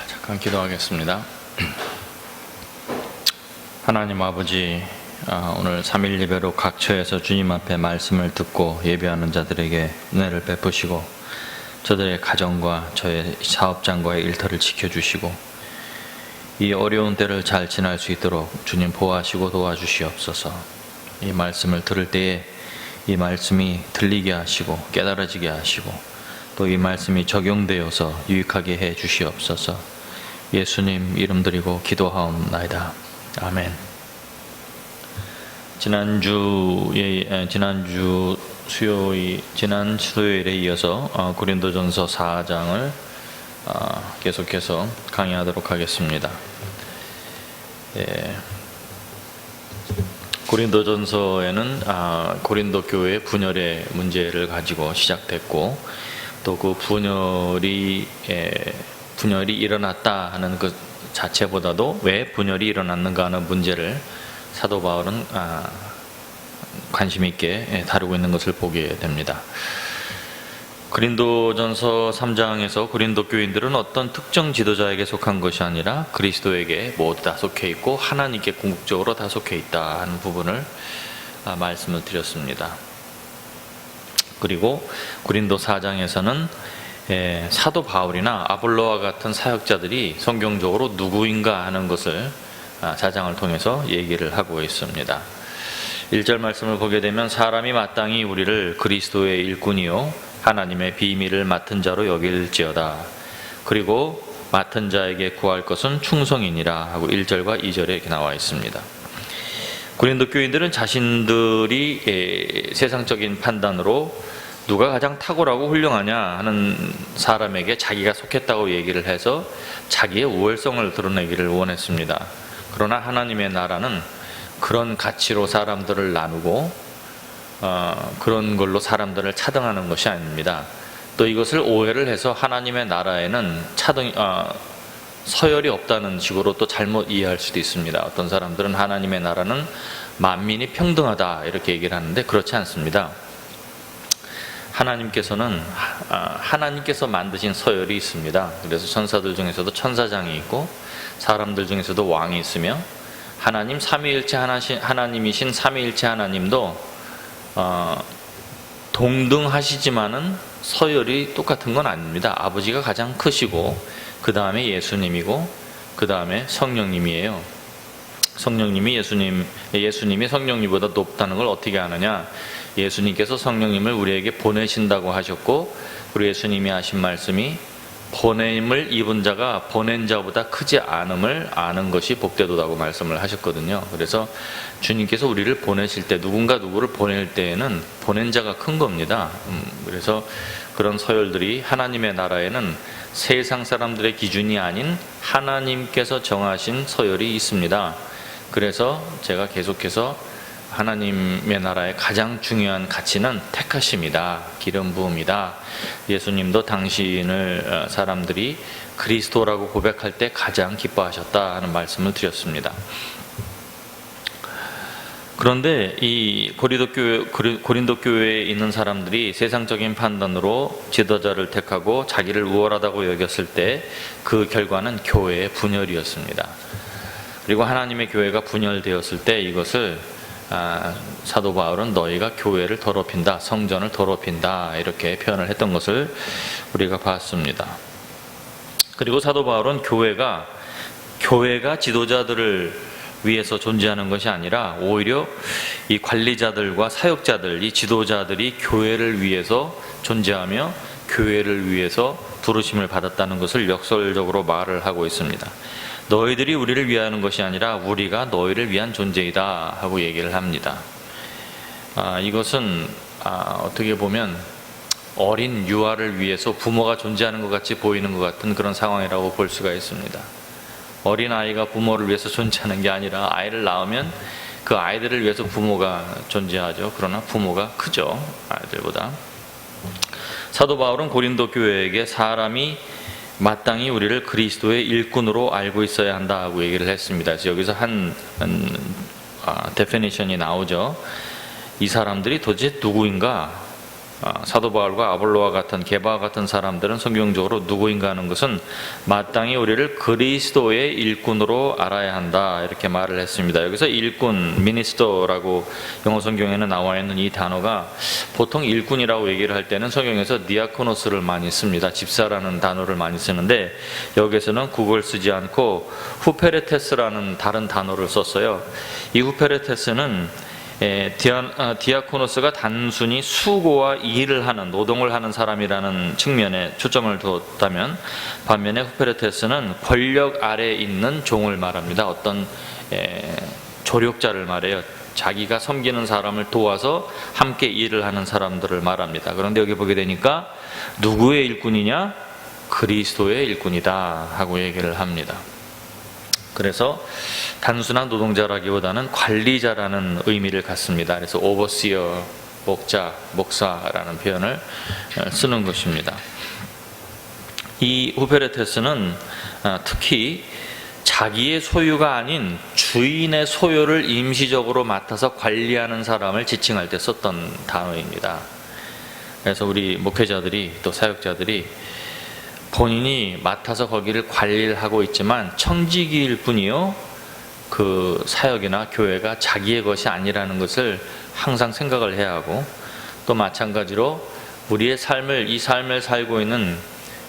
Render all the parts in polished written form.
잠깐 기도하겠습니다. 하나님 아버지, 오늘 3일 예배로 각처에서 주님 앞에 말씀을 듣고 예배하는 자들에게 은혜를 베푸시고 저들의 가정과 저의 사업장과의 일터를 지켜주시고 이 어려운 때를 잘 지날 수 있도록 주님 보호하시고 도와주시옵소서. 이 말씀을 들을 때에 이 말씀이 들리게 하시고 깨달아지게 하시고 또 이 말씀이 적용되어서 유익하게 해 주시옵소서. 예수님 이름 드리고 기도하옵나이다. 아멘. 지난 수요일에 이어서 고린도전서 4장을 계속해서 강의하도록 하겠습니다. 고린도전서에는 고린도 교회의 분열의 문제를 가지고 시작됐고 또 그 분열이 일어났다 하는 그 자체보다도 왜 분열이 일어났는가 하는 문제를 사도 바울은 관심 있게 다루고 있는 것을 보게 됩니다. 고린도전서 3장에서 고린도 교인들은 어떤 특정 지도자에게 속한 것이 아니라 그리스도에게 모두 다 속해 있고 하나님께 궁극적으로 다 속해 있다 하는 부분을 말씀을 드렸습니다. 그리고 고린도 4장에서는 사도 바울이나 아볼로와 같은 사역자들이 성경적으로 누구인가 하는 것을 4장을 통해서 얘기를 하고 있습니다. 1절 말씀을 보게 되면 사람이 마땅히 우리를 그리스도의 일꾼이요 하나님의 비밀을 맡은 자로 여길지어다. 그리고 맡은 자에게 구할 것은 충성이니라 하고 1절과 2절에 이렇게 나와 있습니다. 고린도 교인들은 자신들이 세상적인 판단으로 누가 가장 탁월하고 훌륭하냐 하는 사람에게 자기가 속했다고 얘기를 해서 자기의 우월성을 드러내기를 원했습니다. 그러나 하나님의 나라는 그런 가치로 사람들을 나누고 그런 걸로 사람들을 차등하는 것이 아닙니다. 또 이것을 오해를 해서 하나님의 나라에는 서열이 없다는 식으로 또 잘못 이해할 수도 있습니다. 어떤 사람들은 하나님의 나라는 만민이 평등하다 이렇게 얘기를 하는데 그렇지 않습니다. 하나님께서 만드신 서열이 있습니다. 그래서 천사들 중에서도 천사장이 있고 사람들 중에서도 왕이 있으며 하나님 삼위일체 하나님이신 삼위일체 하나님도 동등하시지만은 서열이 똑같은 건 아닙니다. 아버지가 가장 크시고 그 다음에 예수님이고 그 다음에 성령님이에요. 성령님이 예수님이 성령님보다 높다는 걸 어떻게 아느냐? 예수님께서 성령님을 우리에게 보내신다고 하셨고 그리고 예수님이 하신 말씀이 보냄을 입은 자가 보낸 자보다 크지 않음을 아는 것이 복되도다고 말씀을 하셨거든요. 그래서 주님께서 우리를 보내실 때 누구를 보낼 때에는 보낸 자가 큰 겁니다. 그래서 그런 서열들이 하나님의 나라에는 세상 사람들의 기준이 아닌 하나님께서 정하신 서열이 있습니다. 그래서 제가 계속해서 하나님의 나라의 가장 중요한 가치는 택하심이다, 기름 부음이다. 예수님도 당신을 사람들이 그리스도라고 고백할 때 가장 기뻐하셨다 하는 말씀을 드렸습니다. 그런데 이 고린도 교회에 있는 사람들이 세상적인 판단으로 지도자를 택하고 자기를 우월하다고 여겼을 때 그 결과는 교회의 분열이었습니다. 그리고 하나님의 교회가 분열되었을 때 이것을 사도 바울은 너희가 교회를 더럽힌다, 성전을 더럽힌다 이렇게 표현을 했던 것을 우리가 봤습니다. 그리고 사도 바울은 교회가 지도자들을 위해서 존재하는 것이 아니라 오히려 이 관리자들과 사역자들, 이 지도자들이 교회를 위해서 존재하며 교회를 위해서 부르심을 받았다는 것을 역설적으로 말을 하고 있습니다. 너희들이 우리를 위하는 것이 아니라 우리가 너희를 위한 존재이다 하고 얘기를 합니다. 이것은 어떻게 보면 어린 유아를 위해서 부모가 존재하는 것 같이 보이는 것 같은 그런 상황이라고 볼 수가 있습니다. 어린 아이가 부모를 위해서 존재하는 게 아니라 아이를 낳으면 그 아이들을 위해서 부모가 존재하죠. 그러나 부모가 크죠, 아이들보다. 사도 바울은 고린도 교회에게 사람이 마땅히 우리를 그리스도의 일꾼으로 알고 있어야 한다고 얘기를 했습니다. 그래서 여기서 한 데피니션이 나오죠. 이 사람들이 도대체 누구인가? 사도 바울과 아볼로와 같은 게바와 같은 사람들은 성경적으로 누구인가 하는 것은 마땅히 우리를 그리스도의 일꾼으로 알아야 한다 이렇게 말을 했습니다. 여기서 일꾼, 미니스터라고 영어 성경에는 나와 있는 이 단어가 보통 일꾼이라고 얘기를 할 때는 성경에서 디아코노스를 많이 씁니다. 집사라는 단어를 많이 쓰는데 여기서는 그걸 쓰지 않고 후페레테스라는 다른 단어를 썼어요. 이 후페레테스는 디아코노스가 단순히 수고와 일을 하는, 노동을 하는 사람이라는 측면에 초점을 두었다면, 반면에 후페레테스는 권력 아래에 있는 종을 말합니다. 어떤 조력자를 말해요. 자기가 섬기는 사람을 도와서 함께 일을 하는 사람들을 말합니다. 그런데 여기 보게 되니까 누구의 일꾼이냐? 그리스도의 일꾼이다 하고 얘기를 합니다. 그래서 단순한 노동자라기보다는 관리자라는 의미를 갖습니다. 그래서 오버시어, 목자, 목사라는 표현을 쓰는 것입니다. 이 후페레테스는 특히 자기의 소유가 아닌 주인의 소유를 임시적으로 맡아서 관리하는 사람을 지칭할 때 썼던 단어입니다. 그래서 우리 목회자들이 또 사역자들이 본인이 맡아서 거기를 관리를 하고 있지만 청지기일 뿐이요, 그 사역이나 교회가 자기의 것이 아니라는 것을 항상 생각을 해야 하고, 또 마찬가지로 우리의 이 삶을 살고 있는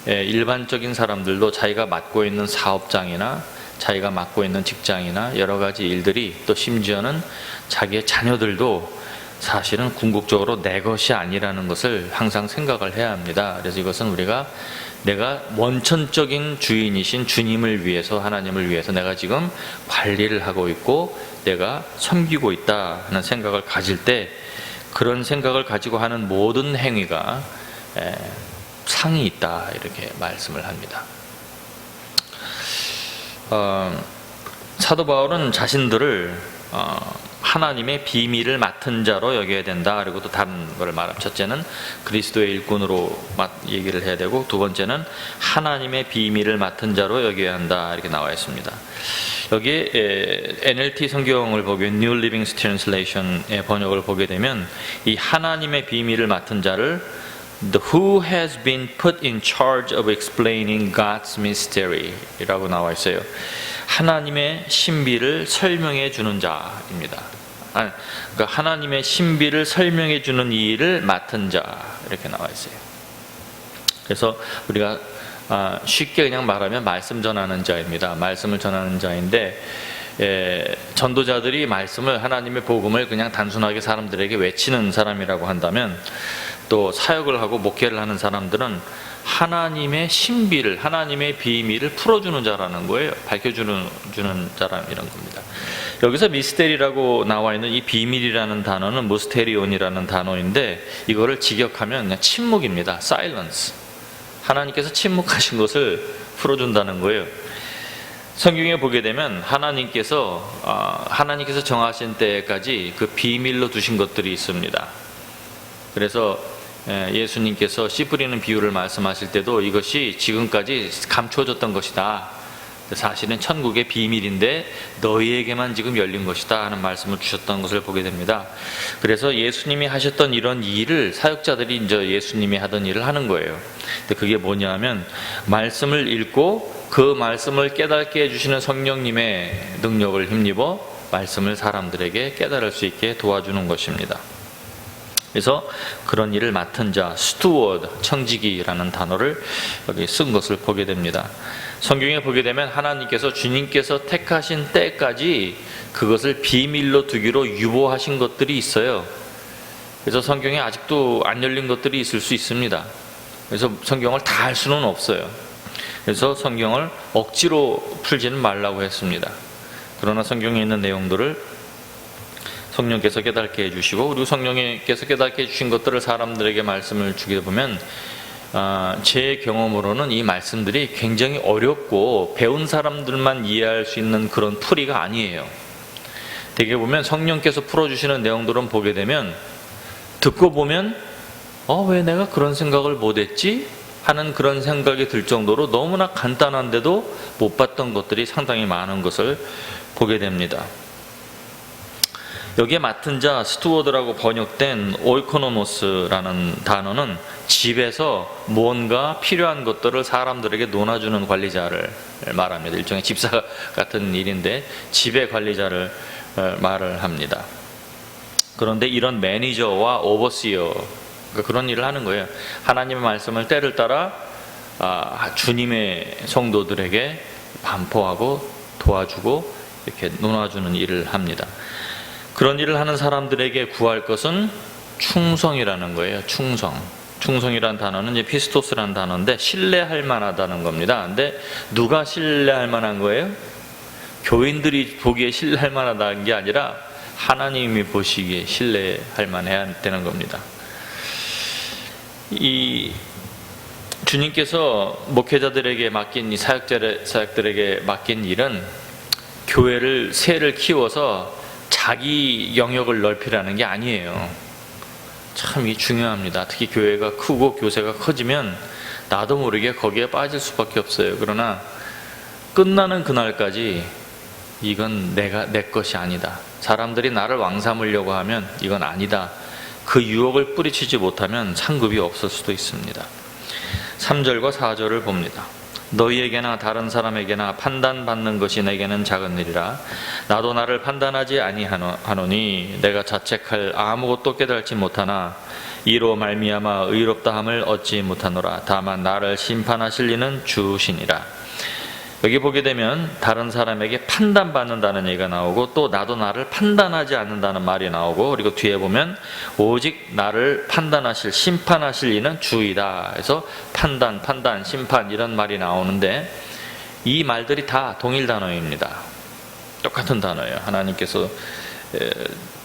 일반적인 사람들도 자기가 맡고 있는 사업장이나 자기가 맡고 있는 직장이나 여러 가지 일들이, 또 심지어는 자기의 자녀들도 사실은 궁극적으로 내 것이 아니라는 것을 항상 생각을 해야 합니다. 그래서 이것은 우리가 내가 원천적인 주인이신 주님을 위해서, 하나님을 위해서 내가 지금 관리를 하고 있고 내가 섬기고 있다는 생각을 가질 때, 그런 생각을 가지고 하는 모든 행위가 상이 있다 이렇게 말씀을 합니다. 사도 바울은 자신들을 하나님의 비밀을 맡은 자로 여겨야 된다. 그리고 또 다른 걸 말합니다. 첫째는 그리스도의 일꾼으로 얘기를 해야 되고, 두 번째는 하나님의 비밀을 맡은 자로 여겨야 한다 이렇게 나와 있습니다. 여기에 NLT 성경을 보게, New Living Translation의 번역을 보게 되면 이 하나님의 비밀을 맡은 자를 Who has been put in charge of explaining God's mystery 이라고 나와 있어요. 하나님의 신비를 설명해 주는 자입니다. 그러니까 하나님의 신비를 설명해 주는 이 일을 맡은 자 이렇게 나와 있어요. 그래서 우리가 쉽게 그냥 말하면 말씀 전하는 자입니다. 말씀을 전하는 자인데, 전도자들이 말씀을, 하나님의 복음을 그냥 단순하게 사람들에게 외치는 사람이라고 한다면, 또 사역을 하고 목회를 하는 사람들은 하나님의 신비를, 하나님의 비밀을 풀어주는 자라는 거예요. 밝혀주는 자라는 이런 겁니다. 여기서 미스테리라고 나와 있는 이 비밀이라는 단어는 무스테리온이라는 단어인데, 이거를 직역하면 그냥 침묵입니다. silence. 하나님께서 침묵하신 것을 풀어준다는 거예요. 성경에 보게 되면 하나님께서 정하신 때까지 그 비밀로 두신 것들이 있습니다. 그래서 예수님께서 씨 뿌리는 비유를 말씀하실 때도 이것이 지금까지 감춰졌던 것이다, 사실은 천국의 비밀인데 너희에게만 지금 열린 것이다 하는 말씀을 주셨던 것을 보게 됩니다. 그래서 예수님이 하셨던 이런 일을 사역자들이 이제 예수님이 하던 일을 하는 거예요. 근데 그게 뭐냐 하면, 말씀을 읽고 그 말씀을 깨닫게 해주시는 성령님의 능력을 힘입어 말씀을 사람들에게 깨달을 수 있게 도와주는 것입니다. 그래서 그런 일을 맡은 자, 스튜어드, 청지기라는 단어를 여기 쓴 것을 보게 됩니다. 성경에 보게 되면 하나님께서, 주님께서 택하신 때까지 그것을 비밀로 두기로 유보하신 것들이 있어요. 그래서 성경에 아직도 안 열린 것들이 있을 수 있습니다. 그래서 성경을 다 할 수는 없어요. 그래서 성경을 억지로 풀지는 말라고 했습니다. 그러나 성경에 있는 내용들을 성령께서 깨닫게 해주시고, 그리고 성령께서 깨닫게 해주신 것들을 사람들에게 말씀을 주게 보면, 제 경험으로는 이 말씀들이 굉장히 어렵고 배운 사람들만 이해할 수 있는 그런 풀이가 아니에요. 되게 보면 성령께서 풀어주시는 내용들은 보게 되면, 듣고 보면 왜 내가 그런 생각을 못했지? 하는 그런 생각이 들 정도로 너무나 간단한데도 못 봤던 것들이 상당히 많은 것을 보게 됩니다. 여기에 맡은 자, 스튜어드라고 번역된 오이코노모스라는 단어는 집에서 무언가 필요한 것들을 사람들에게 논아주는 관리자를 말합니다. 일종의 집사 같은 일인데 집의 관리자를 말을 합니다. 그런데 이런 매니저와 오버시어, 그런 일을 하는 거예요. 하나님의 말씀을 때를 따라 주님의 성도들에게 반포하고 도와주고 이렇게 논아주는 일을 합니다. 그런 일을 하는 사람들에게 구할 것은 충성이라는 거예요. 충성이라는 단어는 이제 피스토스라는 단어인데 신뢰할 만하다는 겁니다. 근데 누가 신뢰할 만한 거예요? 교인들이 보기에 신뢰할 만하다는 게 아니라 하나님이 보시기에 신뢰할 만해야 되는 겁니다. 이 주님께서 목회자들에게 맡긴 이 사역들에게 맡긴 일은 교회를 세를 키워서 자기 영역을 넓히라는 게 아니에요. 참 이 중요합니다. 특히 교회가 크고 교세가 커지면 나도 모르게 거기에 빠질 수밖에 없어요. 그러나 끝나는 그날까지 이건 내 것이 아니다. 사람들이 나를 왕삼으려고 하면 이건 아니다. 그 유혹을 뿌리치지 못하면 상급이 없을 수도 있습니다. 3절과 4절을 봅니다. 너희에게나 다른 사람에게나 판단받는 것이 내게는 작은 일이라. 나도 나를 판단하지 아니하노니 내가 자책할 아무것도 깨달지 못하나 이로 말미암아 의롭다함을 얻지 못하노라. 다만 나를 심판하실 이는 주시니라. 여기 보게 되면 다른 사람에게 판단받는다는 얘기가 나오고 또 나도 나를 판단하지 않는다는 말이 나오고 그리고 뒤에 보면 오직 나를 판단하실 심판하실 이는 주이다. 그래서 판단, 심판 이런 말이 나오는데 이 말들이 다 동일 단어입니다. 똑같은 단어예요. 하나님께서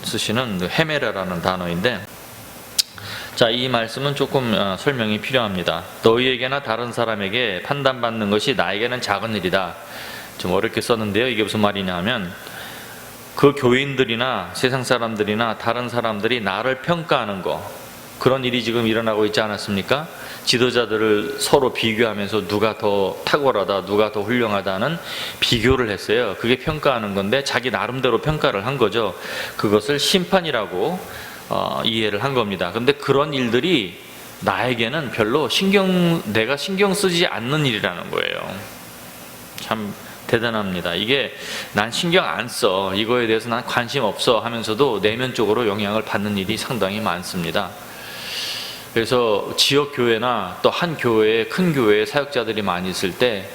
쓰시는 헤메라라는 단어인데 자, 이 말씀은 조금 설명이 필요합니다. 너희에게나 다른 사람에게 판단받는 것이 나에게는 작은 일이다. 좀 어렵게 썼는데요. 이게 무슨 말이냐 하면 그 교인들이나 세상 사람들이나 다른 사람들이 나를 평가하는 거, 그런 일이 지금 일어나고 있지 않았습니까? 지도자들을 서로 비교하면서 누가 더 탁월하다, 누가 더 훌륭하다는 비교를 했어요. 그게 평가하는 건데 자기 나름대로 평가를 한 거죠. 그것을 심판이라고 이해를 한 겁니다. 근데 그런 일들이 나에게는 별로 내가 신경 쓰지 않는 일이라는 거예요. 참 대단합니다. 이게 난 신경 안 써, 이거에 대해서 난 관심 없어 하면서도 내면적으로 영향을 받는 일이 상당히 많습니다. 그래서 지역 교회나 또 한 교회에 큰 교회에 사역자들이 많이 있을 때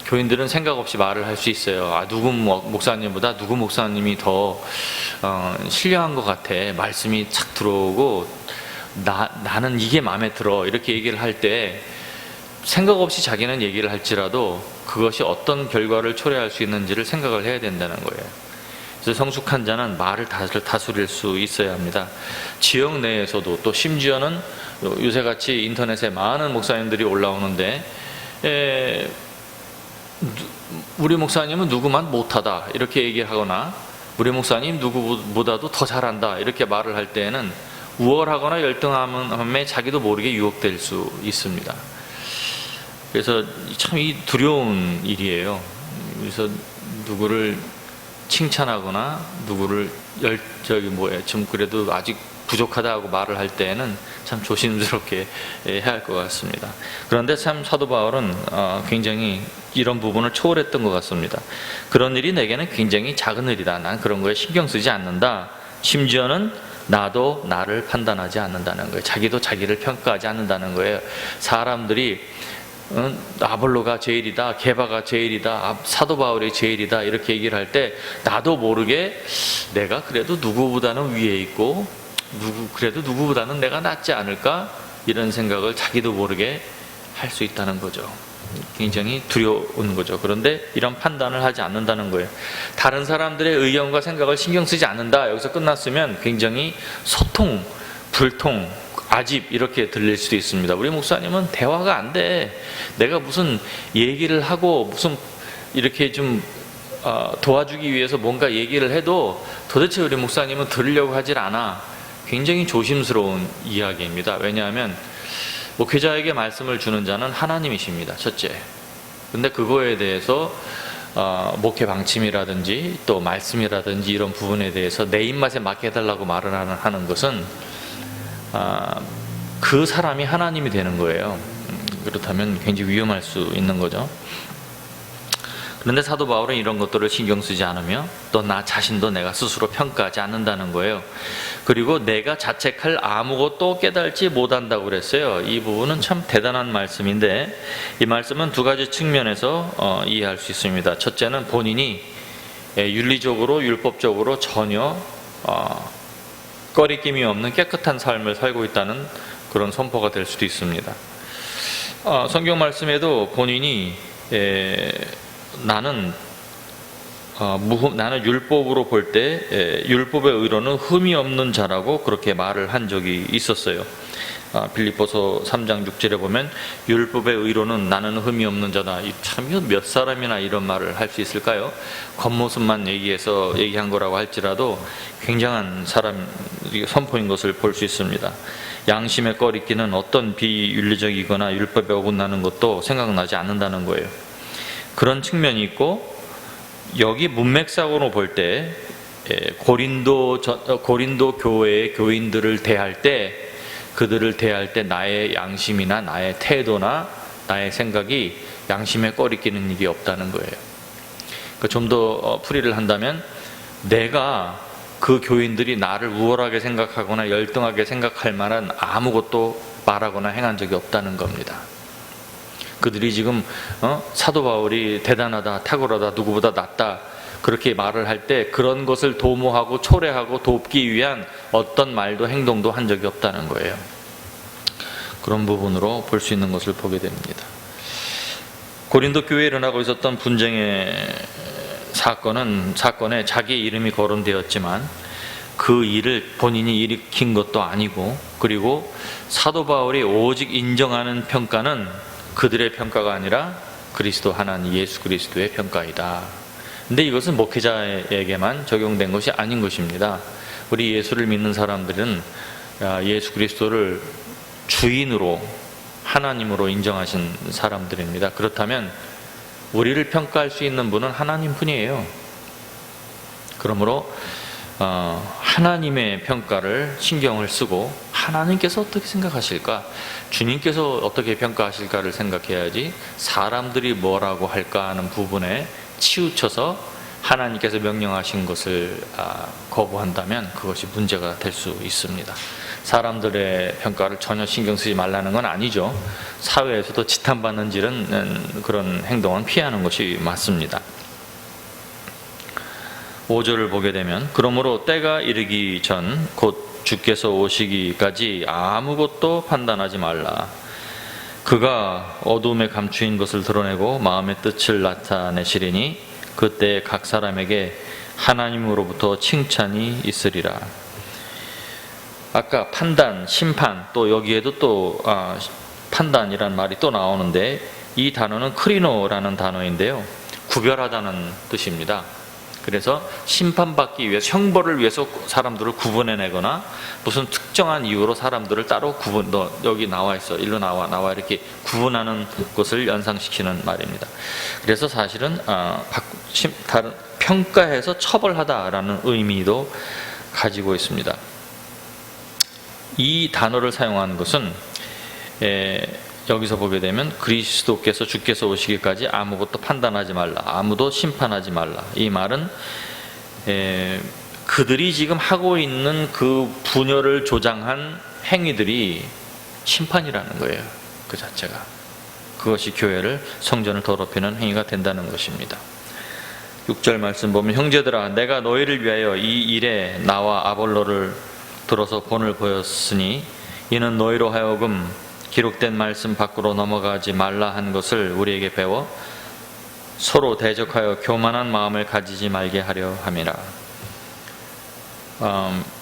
교인들은 생각 없이 말을 할 수 있어요. 누구 목사님보다 누구 목사님이 더 신뢰한 것 같아. 말씀이 착 들어오고 나는 이게 마음에 들어. 이렇게 얘기를 할 때 생각 없이 자기는 얘기를 할지라도 그것이 어떤 결과를 초래할 수 있는지를 생각을 해야 된다는 거예요. 그래서 성숙한 자는 말을 다스릴 수 있어야 합니다. 지역 내에서도 또 심지어는 요새같이 인터넷에 많은 목사님들이 올라오는데 우리 목사님은 누구만 못하다 이렇게 얘기하거나 우리 목사님 누구보다도 더 잘한다 이렇게 말을 할 때에는 우월하거나 열등함에 자기도 모르게 유혹될 수 있습니다. 그래서 참 이 두려운 일이에요. 그래서 누구를 칭찬하거나 누구를 좀 그래도 아직 부족하다 하고 말을 할 때에는 참 조심스럽게 해야 할 것 같습니다. 그런데 참 사도 바울은 굉장히 이런 부분을 초월했던 것 같습니다. 그런 일이 내게는 굉장히 작은 일이다. 난 그런 거에 신경 쓰지 않는다. 심지어는 나도 나를 판단하지 않는다는 거예요. 자기도 자기를 평가하지 않는다는 거예요. 사람들이 아볼로가 제일이다, 게바가 제일이다, 사도 바울이 제일이다 이렇게 얘기를 할 때 나도 모르게 내가 그래도 누구보다는 위에 있고 그래도 누구보다는 내가 낫지 않을까 이런 생각을 자기도 모르게 할 수 있다는 거죠. 굉장히 두려운 거죠. 그런데 이런 판단을 하지 않는다는 거예요. 다른 사람들의 의견과 생각을 신경 쓰지 않는다. 여기서 끝났으면 굉장히 소통, 불통, 아집 이렇게 들릴 수도 있습니다. 우리 목사님은 대화가 안 돼. 내가 무슨 얘기를 하고 무슨 이렇게 좀 도와주기 위해서 뭔가 얘기를 해도 도대체 우리 목사님은 들으려고 하질 않아. 굉장히 조심스러운 이야기입니다. 왜냐하면 목회자에게 말씀을 주는 자는 하나님이십니다. 첫째. 근데 그거에 대해서 목회 방침이라든지 또 말씀이라든지 이런 부분에 대해서 내 입맛에 맞게 해달라고 말을 하는 것은 그 사람이 하나님이 되는 거예요. 그렇다면 굉장히 위험할 수 있는 거죠. 그런데 사도 바울은 이런 것들을 신경 쓰지 않으며 또 나 자신도 내가 스스로 평가하지 않는다는 거예요. 그리고 내가 자책할 아무것도 깨달지 못한다고 그랬어요. 이 부분은 참 대단한 말씀인데, 이 말씀은 두 가지 측면에서 이해할 수 있습니다. 첫째는 본인이 윤리적으로 율법적으로 전혀 꺼리낌이 없는 깨끗한 삶을 살고 있다는 그런 선포가 될 수도 있습니다. 성경 말씀에도 본인이 나는 율법으로 볼 때 율법의 의로는 흠이 없는 자라고 그렇게 말을 한 적이 있었어요. 빌립보서 3장 6절에 보면 율법의 의로는 나는 흠이 없는 자다. 참 몇 사람이나 이런 말을 할 수 있을까요? 겉모습만 얘기한 거라고 할지라도 굉장한 사람 선포인 것을 볼 수 있습니다. 양심의 꺼리끼는 어떤 비윤리적이거나 율법에 어긋나는 것도 생각나지 않는다는 거예요. 그런 측면이 있고, 여기 문맥상으로 볼 때 고린도 교회의 교인들을 대할 때, 그들을 대할 때 나의 양심이나 나의 태도나 나의 생각이 양심에 꺼리끼는 일이 없다는 거예요. 좀 더 풀이를 한다면, 내가 그 교인들이 나를 우월하게 생각하거나 열등하게 생각할 만한 아무것도 말하거나 행한 적이 없다는 겁니다. 그들이 지금 사도 바울이 대단하다, 탁월하다, 누구보다 낫다 그렇게 말을 할 때 그런 것을 도모하고 초래하고 돕기 위한 어떤 말도 행동도 한 적이 없다는 거예요. 그런 부분으로 볼 수 있는 것을 보게 됩니다. 고린도 교회에 일어나고 있었던 분쟁의 사건에 자기의 이름이 거론되었지만 그 일을 본인이 일으킨 것도 아니고, 그리고 사도 바울이 오직 인정하는 평가는 그들의 평가가 아니라 그리스도 하나님 예수 그리스도의 평가이다. 근데 이것은 목회자에게만 적용된 것이 아닌 것입니다. 우리 예수를 믿는 사람들은 예수 그리스도를 주인으로 하나님으로 인정하신 사람들입니다. 그렇다면 우리를 평가할 수 있는 분은 하나님 뿐이에요. 그러므로 하나님의 평가를 신경을 쓰고 하나님께서 어떻게 생각하실까, 주님께서 어떻게 평가하실까를 생각해야지 사람들이 뭐라고 할까 하는 부분에 치우쳐서 하나님께서 명령하신 것을 거부한다면 그것이 문제가 될 수 있습니다. 사람들의 평가를 전혀 신경 쓰지 말라는 건 아니죠. 사회에서도 지탄받는 그런 행동은 피하는 것이 맞습니다. 5절을 보게 되면, 그러므로 때가 이르기 전 곧 주께서 오시기까지 아무것도 판단하지 말라. 그가 어두움에 감추인 것을 드러내고 마음의 뜻을 나타내시리니 그때 각 사람에게 하나님으로부터 칭찬이 있으리라. 아까 판단, 심판, 또 여기에도 또 판단이란 말이 또 나오는데, 이 단어는 크리노라는 단어인데요, 구별하다는 뜻입니다. 그래서 심판받기 위해서, 형벌을 위해서 사람들을 구분해내거나 무슨 특정한 이유로 사람들을 따로 너 여기 나와 있어, 일로 나와 이렇게 구분하는 것을 연상시키는 말입니다. 그래서 사실은 다른 평가해서 처벌하다라는 의미도 가지고 있습니다. 이 단어를 사용하는 것은 여기서 보게 되면 그리스도께서 주께서 오시기까지 아무것도 판단하지 말라, 아무도 심판하지 말라. 이 말은 그들이 지금 하고 있는 그 분열을 조장한 행위들이 심판이라는 거예요. 그 자체가. 그것이 교회를, 성전을 더럽히는 행위가 된다는 것입니다. 6절 말씀 보면, 형제들아 내가 너희를 위하여 이 일에 나와 아볼로를 들어서 본을 보였으니 이는 너희로 하여금 기록된 말씀 밖으로 넘어가지 말라 한 것을 우리에게 배워 서로 대적하여 교만한 마음을 가지지 말게 하려 함이라.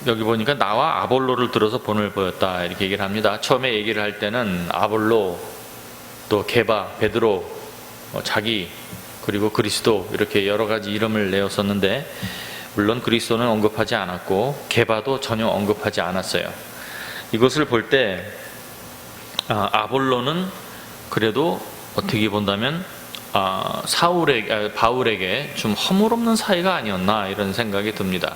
여기 보니까 나와 아볼로를 들어서 본을 보였다 이렇게 얘기를 합니다. 처음에 얘기를 할 때는 아볼로, 또 게바, 베드로, 자기, 그리고 그리스도 이렇게 여러 가지 이름을 내었었는데, 물론 그리스도는 언급하지 않았고 게바도 전혀 언급하지 않았어요. 이것을 볼 때 아볼로는 그래도 어떻게 본다면 바울에게 좀 허물없는 사이가 아니었나 이런 생각이 듭니다.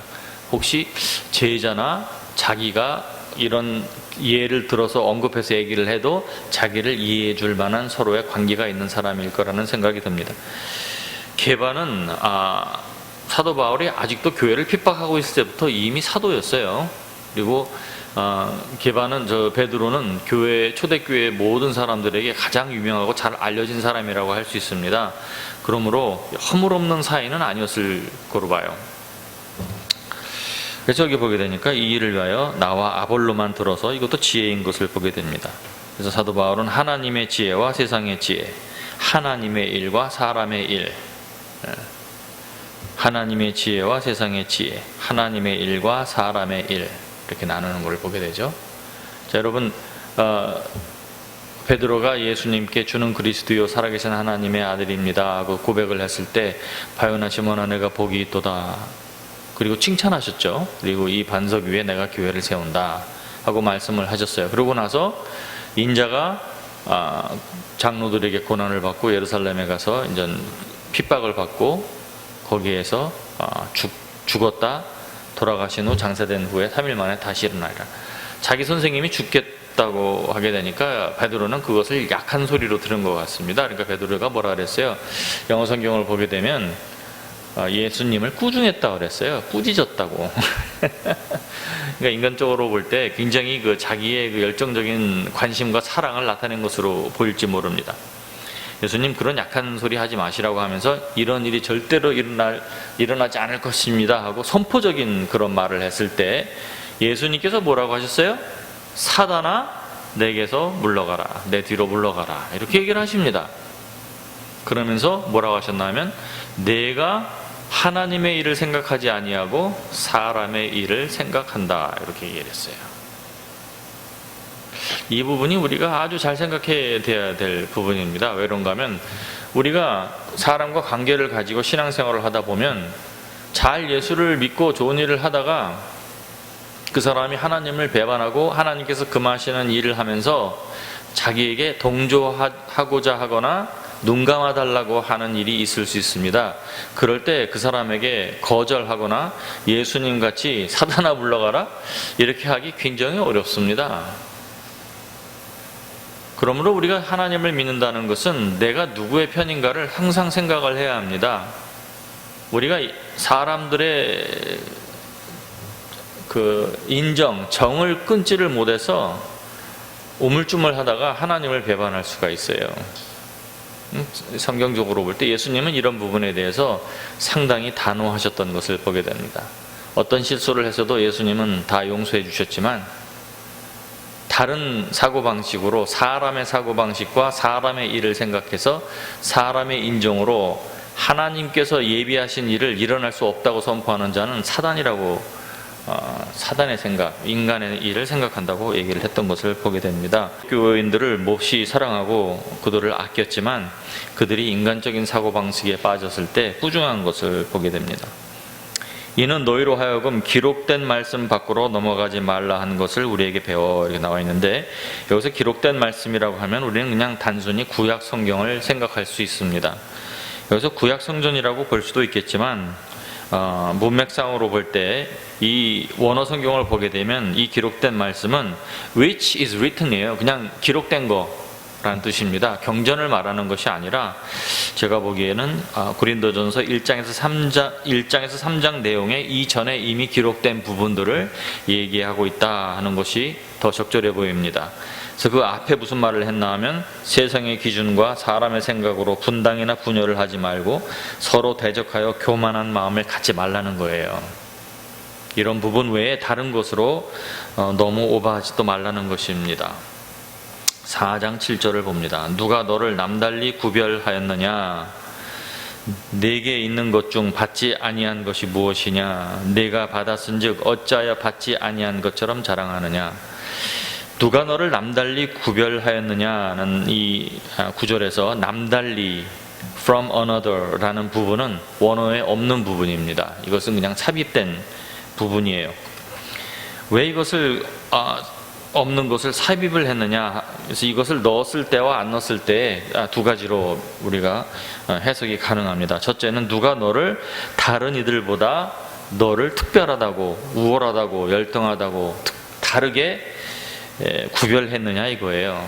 혹시 제자나 자기가 이런 예를 들어서 언급해서 얘기를 해도 자기를 이해해 줄 만한 서로의 관계가 있는 사람일 거라는 생각이 듭니다. 게바는 사도 바울이 아직도 교회를 핍박하고 있을 때부터 이미 사도였어요. 그리고 게바는 베드로는 초대교회 모든 사람들에게 가장 유명하고 잘 알려진 사람이라고 할 수 있습니다. 그러므로 허물없는 사이는 아니었을 거로 봐요. 그래서 여기 보게 되니까 이 일을 위하여 나와 아볼로만 들어서 이것도 지혜인 것을 보게 됩니다. 그래서 사도 바울은 하나님의 지혜와 세상의 지혜, 하나님의 일과 사람의 일, 하나님의 지혜와 세상의 지혜, 하나님의 일과 사람의 일, 이렇게 나누는 걸 보게 되죠. 자, 여러분, 베드로가 예수님께 주는 그리스도요 살아계신 하나님의 아들입니다 하고 고백을 했을 때 바요나 시몬아 내가 복이 있도다. 그리고 칭찬하셨죠. 그리고 이 반석 위에 내가 교회를 세운다 하고 말씀을 하셨어요. 그러고 나서 인자가 장로들에게 고난을 받고 예루살렘에 가서 이제 핍박을 받고 거기에서 죽었다 돌아가신 후 장사된 후에 3일 만에 다시 일어나리라. 자기 선생님이 죽겠다고 하게 되니까 베드로는 그것을 약한 소리로 들은 것 같습니다. 그러니까 베드로가 뭐라 그랬어요? 영어 성경을 보게 되면 예수님을 꾸중했다고 그랬어요. 꾸짖었다고. 그러니까 인간적으로 볼 때 굉장히 자기의 그 열정적인 관심과 사랑을 나타낸 것으로 보일지 모릅니다. 예수님 그런 약한 소리 하지 마시라고 하면서 이런 일이 절대로 일어나지 않을 것입니다 하고 선포적인 그런 말을 했을 때 예수님께서 뭐라고 하셨어요? 사단아 내게서 물러가라, 내 뒤로 물러가라, 이렇게 얘기를 하십니다. 그러면서 뭐라고 하셨냐면 내가 하나님의 일을 생각하지 아니하고 사람의 일을 생각한다, 이렇게 얘기를 했어요. 이 부분이 우리가 아주 잘 생각해야 될 부분입니다. 왜 그런가 하면 우리가 사람과 관계를 가지고 신앙생활을 하다 보면 잘 예수를 믿고 좋은 일을 하다가 그 사람이 하나님을 배반하고 하나님께서 금하시는 일을 하면서 자기에게 동조하고자 하거나 눈 감아달라고 하는 일이 있을 수 있습니다. 그럴 때 그 사람에게 거절하거나 예수님같이 사단아 물러가라 이렇게 하기 굉장히 어렵습니다. 그러므로 우리가 하나님을 믿는다는 것은 내가 누구의 편인가를 항상 생각을 해야 합니다. 우리가 사람들의 그 정을 끊지를 못해서 우물쭈물하다가 하나님을 배반할 수가 있어요. 성경적으로 볼 때 예수님은 이런 부분에 대해서 상당히 단호하셨던 것을 보게 됩니다. 어떤 실수를 해서도 예수님은 다 용서해 주셨지만 다른 사고방식으로 사람의 사고방식과 사람의 일을 생각해서 사람의 인정으로 하나님께서 예비하신 일을 일어날 수 없다고 선포하는 자는 사단이라고 사단의 생각, 인간의 일을 생각한다고 얘기를 했던 것을 보게 됩니다. 교인들을 몹시 사랑하고 그들을 아꼈지만 그들이 인간적인 사고방식에 빠졌을 때 꾸중한 것을 보게 됩니다. 이는 너희로 하여금 기록된 말씀 밖으로 넘어가지 말라 한 것을 우리에게 배워, 이렇게 나와 있는데 여기서 기록된 말씀이라고 하면 우리는 그냥 단순히 구약 성경을 생각할 수 있습니다. 여기서 구약 성전이라고 볼 수도 있겠지만 문맥상으로 볼 때 이 원어 성경을 보게 되면 이 기록된 말씀은 which is written이에요. 그냥 기록된 거라는 뜻입니다. 경전을 말하는 것이 아니라 제가 보기에는 고린도전서 1장에서 3장 내용에 이전에 이미 기록된 부분들을 얘기하고 있다 하는 것이 더 적절해 보입니다. 그래서 그 앞에 무슨 말을 했나 하면 세상의 기준과 사람의 생각으로 분당이나 분열을 하지 말고 서로 대적하여 교만한 마음을 갖지 말라는 거예요. 이런 부분 외에 다른 것으로 너무 오버하지도 말라는 것입니다. 4장 7절을 봅니다. 누가 너를 남달리 구별하였느냐? 내게 있는 것 중 받지 아니한 것이 무엇이냐? 내가 받았은즉 어찌하여 받지 아니한 것처럼 자랑하느냐? 누가 너를 남달리 구별하였느냐는 이 구절에서 남달리 from another 라는 부분은 원어에 없는 부분입니다. 이것은 그냥 삽입된 부분이에요. 왜 이것을 없는 것을 삽입을 했느냐. 그래서 이것을 넣었을 때와 안 넣었을 때 두 가지로 우리가 해석이 가능합니다. 첫째는 누가 너를 다른 이들보다 너를 특별하다고, 우월하다고, 열등하다고 다르게 구별했느냐 이거예요.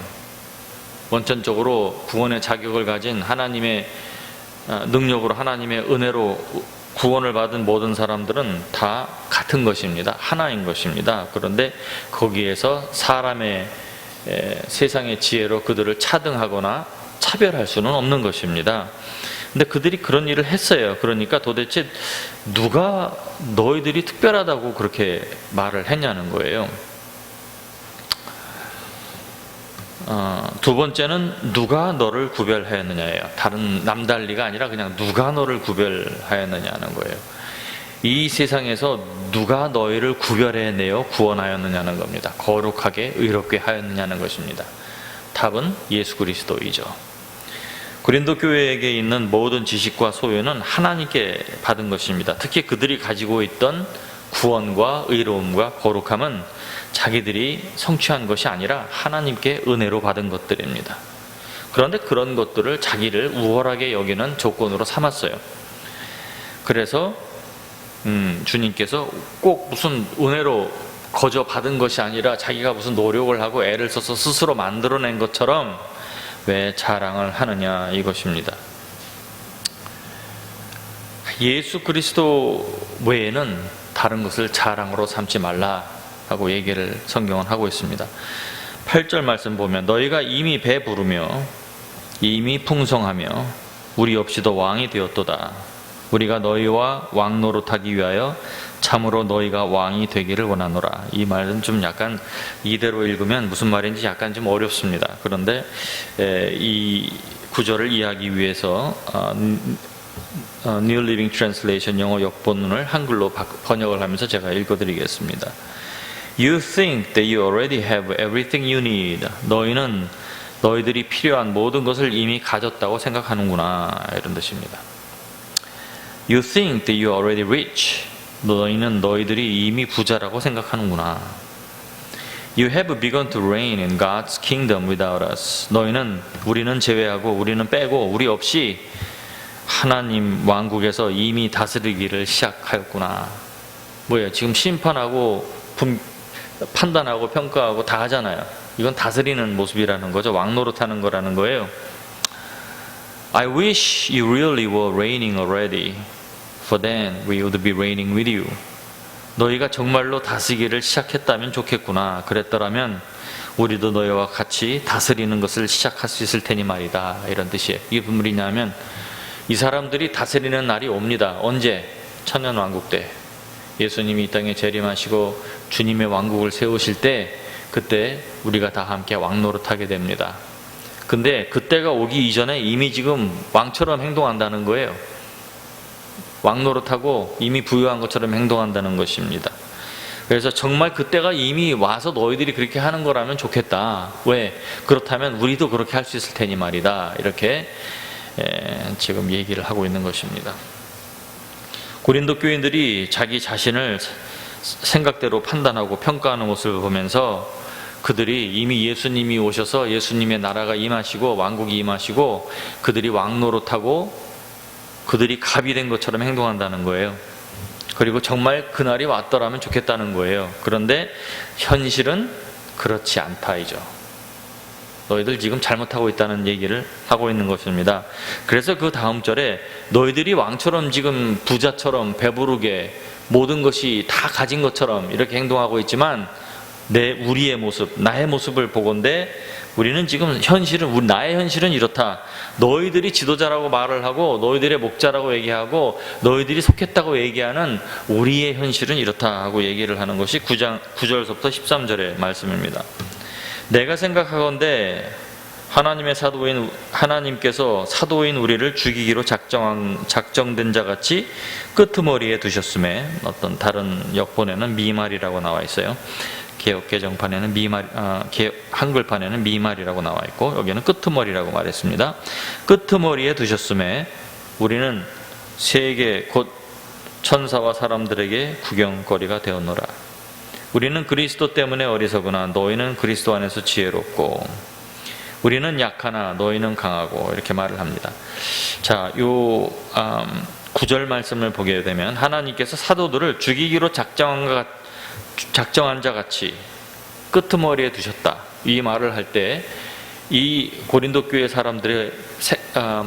원천적으로 구원의 자격을 가진 하나님의 능력으로, 하나님의 은혜로 구원을 받은 모든 사람들은 다 같은 것입니다. 하나인 것입니다. 그런데 거기에서 사람의 세상의 지혜로 그들을 차등하거나 차별할 수는 없는 것입니다. 근데 그들이 그런 일을 했어요. 그러니까 도대체 누가 너희들이 특별하다고 그렇게 말을 했냐는 거예요. 두 번째는 누가 너를 구별하였느냐예요. 다른 남달리가 아니라 그냥 누가 너를 구별하였느냐는 거예요. 이 세상에서 누가 너희를 구별해내어 구원하였느냐는 겁니다. 거룩하게 의롭게 하였느냐는 것입니다. 답은 예수 그리스도이죠. 고린도 교회에게 있는 모든 지식과 소유는 하나님께 받은 것입니다. 특히 그들이 가지고 있던 구원과 의로움과 거룩함은 자기들이 성취한 것이 아니라 하나님께 은혜로 받은 것들입니다. 그런데 그런 것들을 자기를 우월하게 여기는 조건으로 삼았어요. 그래서 주님께서 꼭 무슨 은혜로 거저 받은 것이 아니라 자기가 무슨 노력을 하고 애를 써서 스스로 만들어낸 것처럼 왜 자랑을 하느냐 이것입니다. 예수 그리스도 외에는 다른 것을 자랑으로 삼지 말라 하고 얘기를 성경은 하고 있습니다. 8절 말씀 보면 너희가 이미 배부르며 이미 풍성하며 우리 없이도 왕이 되었도다. 우리가 너희와 왕노릇하기 위하여 참으로 너희가 왕이 되기를 원하노라. 이 말은 좀 약간 이대로 읽으면 무슨 말인지 약간 좀 어렵습니다. 그런데 이 구절을 이해하기 위해서 New Living Translation 영어 역본문을 한글로 번역을 하면서 제가 읽어드리겠습니다. You think that you already have everything you need. 너희는 너희들이 필요한 모든 것을 이미 가졌다고 생각하는구나. 이런 뜻입니다. You think that you are already rich. 너희는 너희들이 이미 부자라고 생각하는구나. You have begun to reign in God's kingdom without us. 우리는 제외하고 우리는 빼고 우리 없이 하나님 왕국에서 이미 다스리기를 시작하였구나. 뭐예요? 지금 심판하고 판단하고 평가하고 다 하잖아요. 이건 다스리는 모습이라는 거죠. 왕노릇하는 거라는 거예요. I wish you really were reigning already, for then we would be reigning with you. 너희가 정말로 다스리기를 시작했다면 좋겠구나. 그랬더라면 우리도 너희와 같이 다스리는 것을 시작할 수 있을 테니 말이다. 이런 뜻이에요. 이게 무슨 말이냐면 이 사람들이 다스리는 날이 옵니다. 언제? 천년왕국 때. 예수님이 이 땅에 재림하시고 주님의 왕국을 세우실 때 그때 우리가 다 함께 왕노릇하게 됩니다. 근데 그때가 오기 이전에 이미 지금 왕처럼 행동한다는 거예요. 왕노릇하고 이미 부유한 것처럼 행동한다는 것입니다. 그래서 정말 그때가 이미 와서 너희들이 그렇게 하는 거라면 좋겠다. 왜? 그렇다면 우리도 그렇게 할 수 있을 테니 말이다. 이렇게 지금 얘기를 하고 있는 것입니다. 고린도 교인들이 자기 자신을 생각대로 판단하고 평가하는 모습을 보면서 그들이 이미 예수님이 오셔서 예수님의 나라가 임하시고 왕국이 임하시고 그들이 왕노릇하고 그들이 갑이 된 것처럼 행동한다는 거예요. 그리고 정말 그날이 왔더라면 좋겠다는 거예요. 그런데 현실은 그렇지 않다이죠. 너희들 지금 잘못하고 있다는 얘기를 하고 있는 것입니다. 그래서 그 다음 절에 너희들이 왕처럼 지금 부자처럼 배부르게 모든 것이 다 가진 것처럼 이렇게 행동하고 있지만 우리의 모습, 나의 모습을 보건대 우리는 지금 나의 현실은 이렇다. 너희들이 지도자라고 말을 하고 너희들의 목자라고 얘기하고 너희들이 속했다고 얘기하는 우리의 현실은 이렇다 하고 얘기를 하는 것이 9절부터 13절의 말씀입니다. 내가 생각하건대 하나님께서 사도인 우리를 죽이기로 작정된 자 같이 끄트머리에 두셨음에 어떤 다른 역본에는 미말이라고 나와 있어요. 개역개정판에는 한글판에는 미말이라고 나와 있고 여기는 끄트머리라고 말했습니다. 끄트머리에 두셨음에 우리는 세계 곧 천사와 사람들에게 구경거리가 되었노라. 우리는 그리스도 때문에 어리석으나 너희는 그리스도 안에서 지혜롭고 우리는 약하나 너희는 강하고 이렇게 말을 합니다. 자, 요 9절 말씀을 보게 되면 하나님께서 사도들을 죽이기로 작정한 자 같이 끄트머리에 두셨다. 이 말을 할 때 이 고린도 교회 사람들의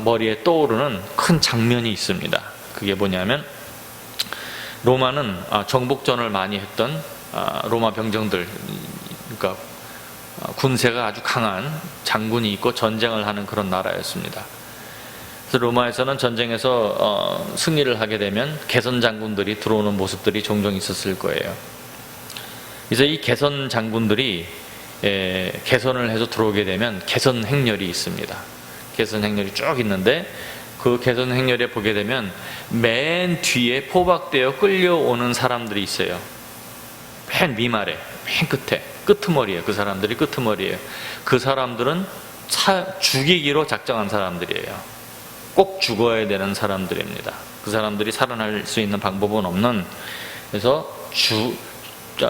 머리에 떠오르는 큰 장면이 있습니다. 그게 뭐냐면 로마는 정복전을 많이 했던 로마 병정들, 그러니까 군세가 아주 강한 장군이 있고 전쟁을 하는 그런 나라였습니다. 그래서 로마에서는 전쟁에서 승리를 하게 되면 개선 장군들이 들어오는 모습들이 종종 있었을 거예요. 그래서 이 개선 장군들이 개선을 해서 들어오게 되면 개선 행렬이 있습니다. 개선 행렬이 쭉 있는데 그 개선 행렬에 보게 되면 맨 뒤에 포박되어 끌려오는 사람들이 있어요. 맨 밑말에, 맨 끝에, 끄트머리에, 그 사람들이 끄트머리에요. 그 사람들은 죽이기로 작정한 사람들이에요. 꼭 죽어야 되는 사람들입니다. 그 사람들이 살아날 수 있는 방법은 없는, 그래서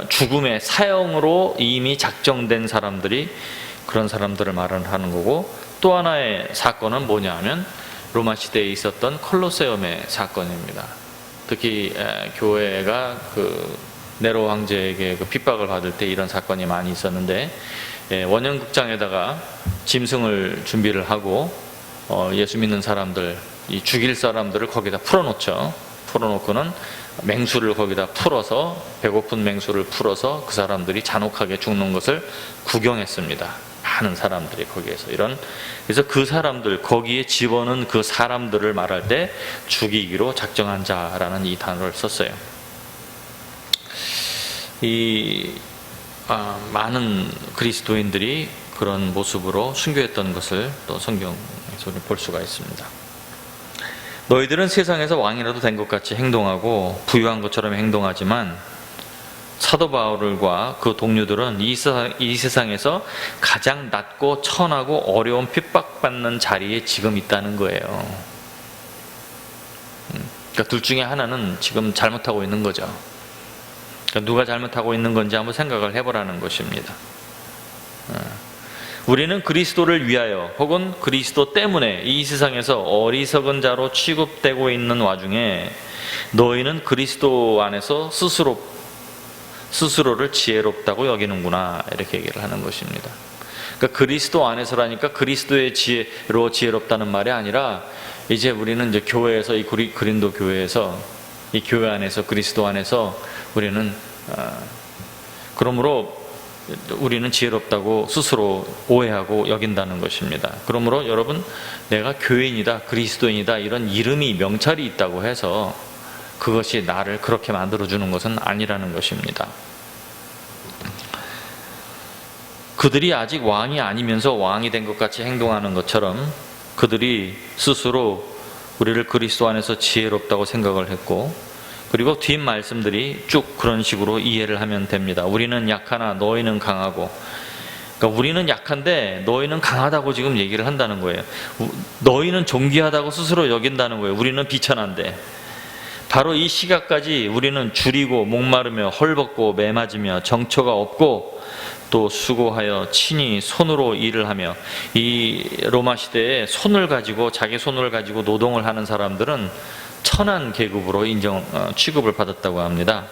죽음의 사형으로 이미 작정된 사람들이 그런 사람들을 말하는 거고, 또 하나의 사건은 뭐냐 하면 로마 시대에 있었던 콜로세움의 사건입니다. 특히 교회가 네로 황제에게 핍박을 받을 때 이런 사건이 많이 있었는데, 원형극장에다가 짐승을 준비를 하고 예수 믿는 사람들, 이 죽일 사람들을 거기다 풀어놓죠. 풀어놓고는 맹수를 거기다 풀어서, 배고픈 맹수를 풀어서 그 사람들이 잔혹하게 죽는 것을 구경했습니다. 많은 사람들이 거기에서 그래서 그 사람들, 거기에 집어넣은 그 사람들을 말할 때 죽이기로 작정한 자라는 이 단어를 썼어요. 많은 그리스도인들이 그런 모습으로 순교했던 것을 또 성경에서 볼 수가 있습니다. 너희들은 세상에서 왕이라도 된 것 같이 행동하고 부유한 것처럼 행동하지만 사도 바울과 그 동료들은 이 세상에서 가장 낮고 천하고 어려운 핍박받는 자리에 지금 있다는 거예요. 그러니까 둘 중에 하나는 지금 잘못하고 있는 거죠. 그러니까 누가 잘못하고 있는 건지 한번 생각을 해보라는 것입니다. 우리는 그리스도를 위하여 혹은 그리스도 때문에 이 세상에서 어리석은 자로 취급되고 있는 와중에 너희는 그리스도 안에서 스스로를 지혜롭다고 여기는구나, 이렇게 얘기를 하는 것입니다. 그러니까 그리스도 안에서라니까 그리스도의 지혜로 지혜롭다는 말이 아니라, 이제 우리는 이제 교회에서, 이 그린도 교회에서, 이 교회 안에서, 그리스도 안에서 우리는 그러므로 우리는 지혜롭다고 스스로 오해하고 여긴다는 것입니다. 그러므로 여러분, 내가 교인이다, 그리스도인이다, 이런 이름이, 명찰이 있다고 해서 그것이 나를 그렇게 만들어주는 것은 아니라는 것입니다. 그들이 아직 왕이 아니면서 왕이 된 것 같이 행동하는 것처럼 그들이 스스로 우리를 그리스도 안에서 지혜롭다고 생각을 했고, 그리고 뒷 말씀들이 쭉 그런 식으로 이해를 하면 됩니다. 우리는 약하나 너희는 강하고, 그러니까 우리는 약한데 너희는 강하다고 지금 얘기를 한다는 거예요. 너희는 존귀하다고 스스로 여긴다는 거예요. 우리는 비천한데. 바로 이 시각까지 우리는 줄이고 목마르며 헐벗고 매맞으며 정처가 없고 또 수고하여 친히 손으로 일을 하며, 이 로마 시대에 자기 손을 가지고 노동을 하는 사람들은 천한 계급으로 취급을 받았다고 합니다.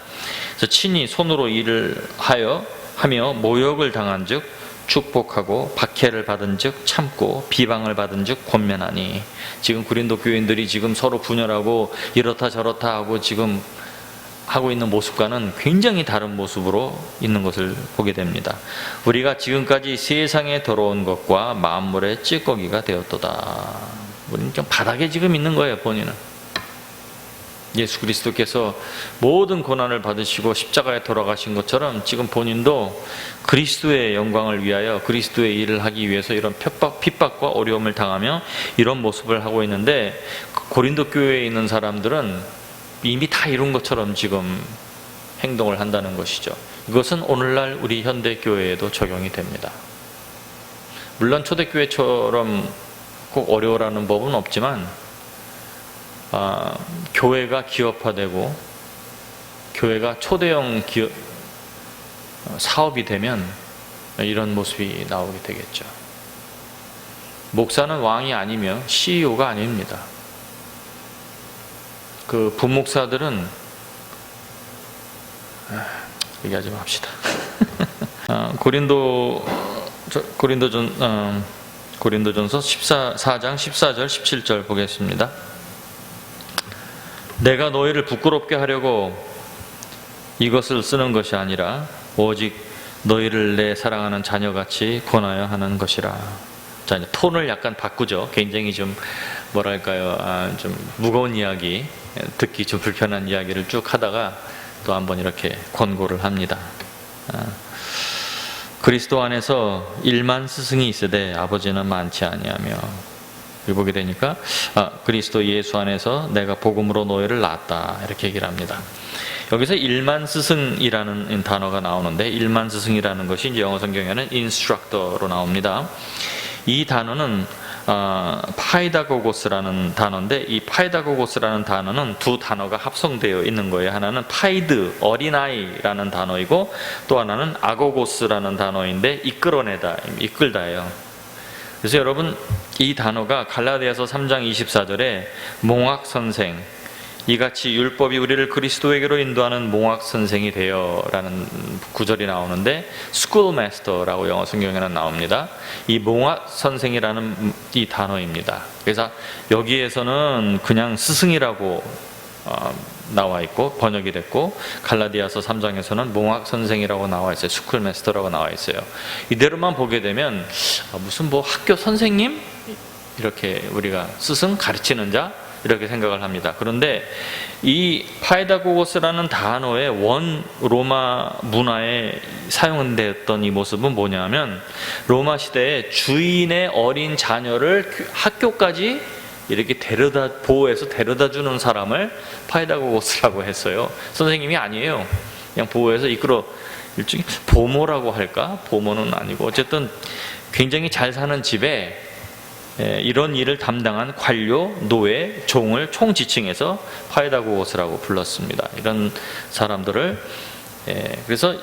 그래서 친히 손으로 일을 하며 모욕을 당한 즉 축복하고 박해를 받은 즉 참고 비방을 받은 즉 권면하니, 지금 고린도 교인들이 지금 서로 분열하고 이렇다 저렇다 하고 지금 하고 있는 모습과는 굉장히 다른 모습으로 있는 것을 보게 됩니다. 우리가 지금까지 세상에 더러운 것과 만물의 찌꺼기가 되었도다. 우리는 좀 바닥에 지금 있는 거예요. 본인은 예수 그리스도께서 모든 고난을 받으시고 십자가에 돌아가신 것처럼 지금 본인도 그리스도의 영광을 위하여, 그리스도의 일을 하기 위해서 이런 핍박과 어려움을 당하며 이런 모습을 하고 있는데, 고린도 교회에 있는 사람들은 이미 다 이룬 것처럼 지금 행동을 한다는 것이죠. 이것은 오늘날 우리 현대 교회에도 적용이 됩니다. 물론 초대교회처럼 꼭 어려워라는 법은 없지만, 교회가 기업화되고 교회가 초대형 사업이 되면 이런 모습이 나오게 되겠죠. 목사는 왕이 아니며 CEO가 아닙니다. 그 부목사들은 얘기하지 맙시다. 고린도전서 4장 14절 17절 보겠습니다. 내가 너희를 부끄럽게 하려고 이것을 쓰는 것이 아니라 오직 너희를 내 사랑하는 자녀같이 권하여 하는 것이라. 자, 이제 톤을 약간 바꾸죠. 굉장히 좀 뭐랄까요, 좀 무거운 이야기, 듣기 좀 불편한 이야기를 쭉 하다가 또 한번 이렇게 권고를 합니다. 그리스도 안에서 1만 스승이 있으되 아버지는 많지 아니하며. 여기 보게 되니까 그리스도 예수 안에서 내가 복음으로 너희를 낳았다, 이렇게 얘기를 합니다. 여기서 1만 스승이라는 단어가 나오는데, 1만 스승이라는 것이 이제 영어 성경에는 instructor로 나옵니다. 이 단어는 파이다고고스라는 단어인데, 이 파이다고고스라는 단어는 두 단어가 합성되어 있는 거예요. 하나는 파이드, 어린아이라는 단어이고, 또 하나는 아고고스라는 단어인데, 이끌어내다, 이끌다예요. 그래서 여러분, 이 단어가 갈라디아서 3장 24절에 몽학선생, 이같이 율법이 우리를 그리스도에게로 인도하는 몽학선생이 되어 라는 구절이 나오는데, 스쿨마스터라고 영어 성경에는 나옵니다. 이 몽학선생이라는 이 단어입니다. 그래서 여기에서는 그냥 스승이라고 나와 있고 번역이 됐고, 갈라디아서 3장에서는 몽학선생이라고 나와 있어요. 스쿨마스터라고 나와 있어요. 이대로만 보게 되면 무슨 뭐 학교 선생님? 이렇게 우리가 스승, 가르치는 자, 이렇게 생각을 합니다. 그런데 이 파이다고고스라는 단어의 원 로마 문화에 사용되었던 이 모습은 뭐냐면, 로마 시대에 주인의 어린 자녀를 학교까지 이렇게 보호해서 데려다 주는 사람을 파이다고고스라고 했어요. 선생님이 아니에요. 그냥 보호해서 일종의 보모라고 할까? 보모는 아니고, 어쨌든 굉장히 잘 사는 집에 이런 일을 담당한 관료, 노예, 종을 총지칭해서 파이다고고스라고 불렀습니다. 이런 사람들을, 그래서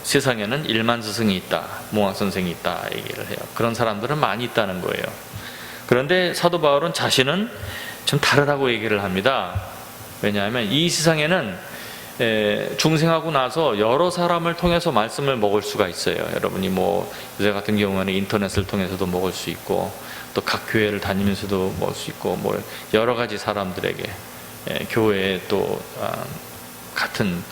세상에는 1만 스승이 있다, 몽학선생이 있다 얘기를 해요. 그런 사람들은 많이 있다는 거예요. 그런데 사도 바울은 자신은 좀 다르다고 얘기를 합니다. 왜냐하면 이 세상에는 중생하고 나서 여러 사람을 통해서 말씀을 먹을 수가 있어요. 여러분이 뭐 요새 같은 경우는 인터넷을 통해서도 먹을 수 있고, 또 각 교회를 다니면서도 먹을 수 있고, 뭐 여러 가지 사람들에게, 교회에 또 같은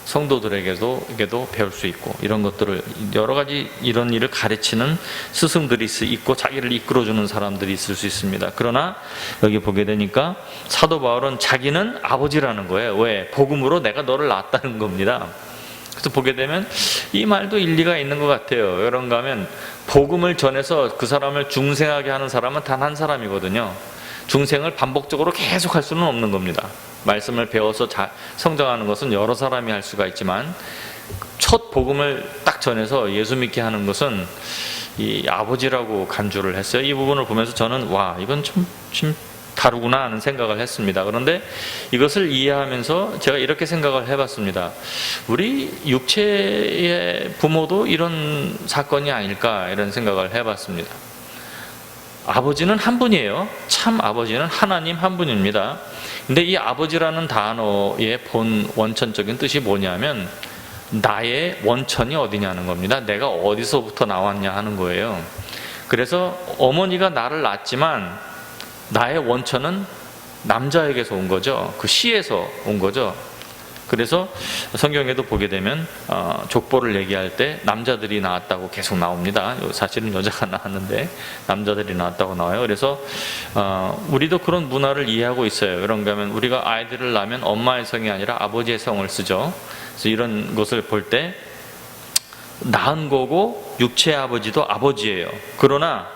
성도들에게도 배울 수 있고, 이런 것들을 여러 가지 이런 일을 가르치는 스승들이 있고, 자기를 이끌어주는 사람들이 있을 수 있습니다. 그러나 여기 보게 되니까 사도 바울은 자기는 아버지라는 거예요. 왜? 복음으로 내가 너를 낳았다는 겁니다. 그래서 보게 되면 이 말도 일리가 있는 것 같아요. 그런가 하면 복음을 전해서 그 사람을 중생하게 하는 사람은 단 한 사람이거든요. 중생을 반복적으로 계속 할 수는 없는 겁니다. 말씀을 배워서 성장하는 것은 여러 사람이 할 수가 있지만, 첫 복음을 딱 전해서 예수 믿게 하는 것은 이 아버지라고 간주를 했어요. 이 부분을 보면서 저는 이건 좀 다르구나 하는 생각을 했습니다. 그런데 이것을 이해하면서 제가 이렇게 생각을 해봤습니다. 우리 육체의 부모도 이런 사건이 아닐까, 이런 생각을 해봤습니다. 아버지는 한 분이에요. 참 아버지는 하나님 한 분입니다. 근데 이 아버지라는 단어의 본 원천적인 뜻이 뭐냐면, 나의 원천이 어디냐는 겁니다. 내가 어디서부터 나왔냐 하는 거예요. 그래서 어머니가 나를 낳았지만 나의 원천은 남자에게서 온 거죠. 그 씨에서 온 거죠. 그래서 성경에도 보게 되면 족보를 얘기할 때 남자들이 낳았다고 계속 나옵니다. 사실은 여자가 낳았는데 남자들이 낳았다고 나와요. 그래서 우리도 그런 문화를 이해하고 있어요. 그런가 하면 우리가 아이들을 낳으면 엄마의 성이 아니라 아버지의 성을 쓰죠. 그래서 이런 것을 볼 때 낳은 거고 육체의 아버지도 아버지예요. 그러나